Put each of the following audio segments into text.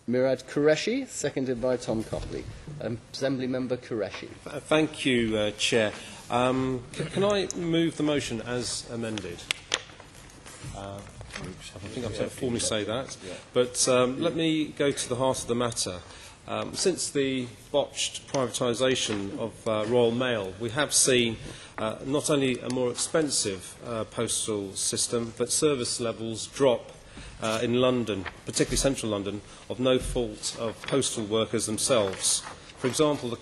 Murad Qureshi, seconded by Tom Copley. Assembly Member Qureshi. Thank you, Chair. Can I move the motion as amended? I think I've formally say that. But let me go to the heart of the matter. Since the botched privatisation of Royal Mail, we have seen not only a more expensive postal system, but service levels drop in London, particularly central London, of no fault of postal workers themselves. For example, the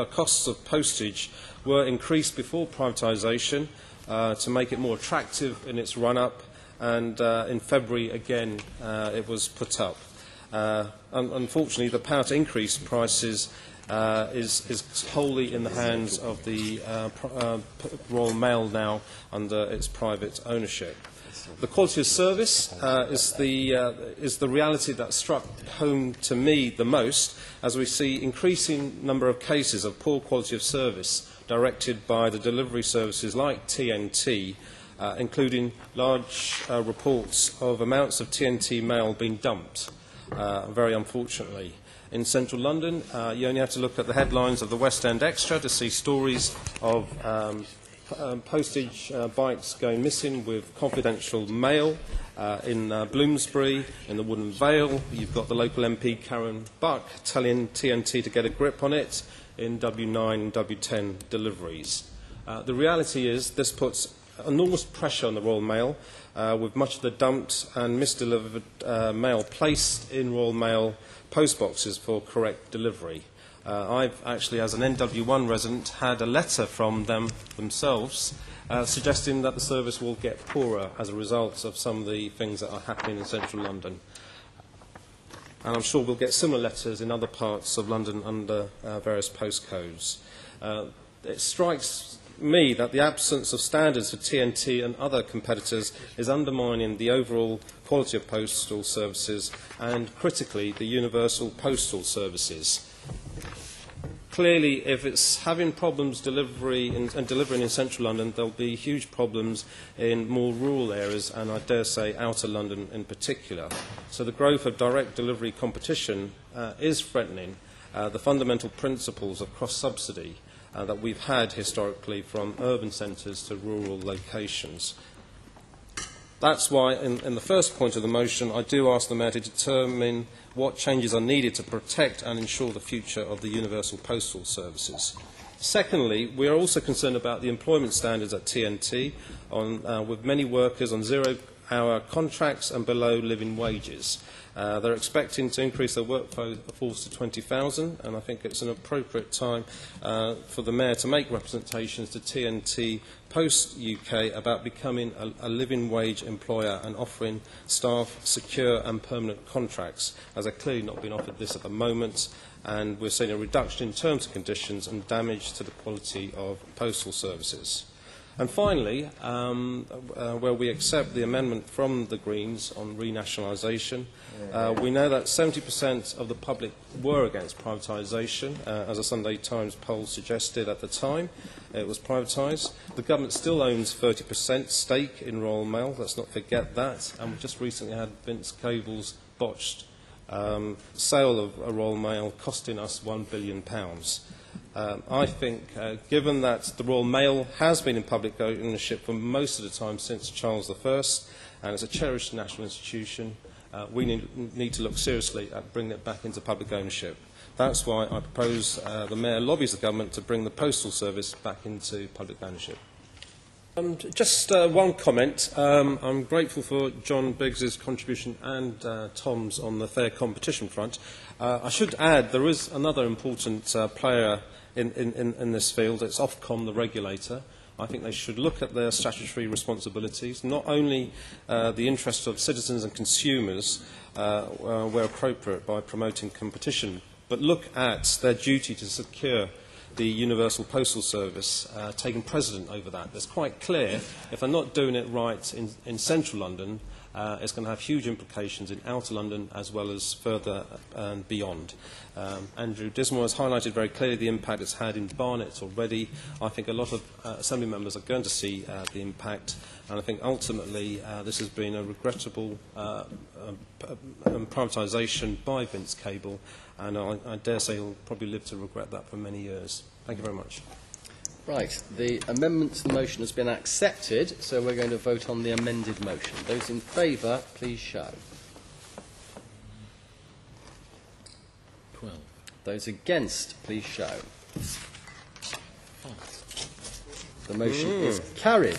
costs of postage were increased before privatisation to make it more attractive in its run-up, and in February again it was put up. Unfortunately, the power to increase prices is wholly in the hands of the Royal Mail now under its private ownership. The quality of service is the reality that struck home to me the most, as we see increasing number of cases of poor quality of service directed by the delivery services like TNT, including large reports of amounts of TNT mail being dumped, very unfortunately. In central London, you only have to look at the headlines of the West End Extra to see stories of postage bikes going missing with confidential mail. In Bloomsbury, in the Wooden Vale, you've got the local MP Karen Buck telling TNT to get a grip on it in W9 and W10 deliveries. The reality is this puts enormous pressure on the Royal Mail, with much of the dumped and misdelivered mail placed in Royal Mail post boxes for correct delivery. I've actually, as an NW1 resident, had a letter from them themselves suggesting that the service will get poorer as a result of some of the things that are happening in central London. And I'm sure we'll get similar letters in other parts of London under various postcodes. It strikes me that the absence of standards for TNT and other competitors is undermining the overall quality of postal services and, critically, the universal postal services. Clearly, if it's having problems delivering in central London, there'll be huge problems in more rural areas and, I dare say, outer London in particular. So the growth of direct delivery competition is threatening the fundamental principles of cross-subsidy that we've had historically from urban centres to rural locations. That's why, in the first point of the motion, I do ask the Mayor to determine what changes are needed to protect and ensure the future of the universal postal services. Secondly, we are also concerned about the employment standards at TNT, with many workers on zero-hour contracts and below living wages. They're expecting to increase their workforce to 20,000, and I think it's an appropriate time for the Mayor to make representations to TNT Post UK about becoming a living wage employer and offering staff secure and permanent contracts, as they're clearly not being offered this at the moment, and we're seeing a reduction in terms and conditions and damage to the quality of postal services. And finally, where we accept the amendment from the Greens on renationalisation, we know that 70% of the public were against privatisation, as a Sunday Times poll suggested at the time it was privatised. The government still owns 30% stake in Royal Mail, let's not forget that, and we just recently had Vince Cable's botched sale of a Royal Mail costing us £1 billion. I think, given that the Royal Mail has been in public ownership for most of the time since Charles I, and it's a cherished national institution, we need to look seriously at bringing it back into public ownership. That's why I propose the Mayor lobbies the government to bring the postal service back into public ownership. Just one comment. I'm grateful for John Biggs's contribution and Tom's on the fair competition front. I should add there is another important player in this field. It's Ofcom, the regulator. I think they should look at their statutory responsibilities, not only the interests of citizens and consumers where appropriate by promoting competition, but look at their duty to secure the universal postal service taking precedent over that. It's quite clear if they're not doing it right in central London, It's going to have huge implications in outer London as well as further and beyond. Andrew Dismore has highlighted very clearly the impact it's had in Barnet already. I think a lot of Assembly members are going to see the impact, and I think ultimately this has been a regrettable privatisation by Vince Cable, and I dare say he'll probably live to regret that for many years. Thank you very much. Right, the amendment to the motion has been accepted, so we're going to vote on the amended motion. Those in favour, please show. 12. Those against, please show. The motion is carried.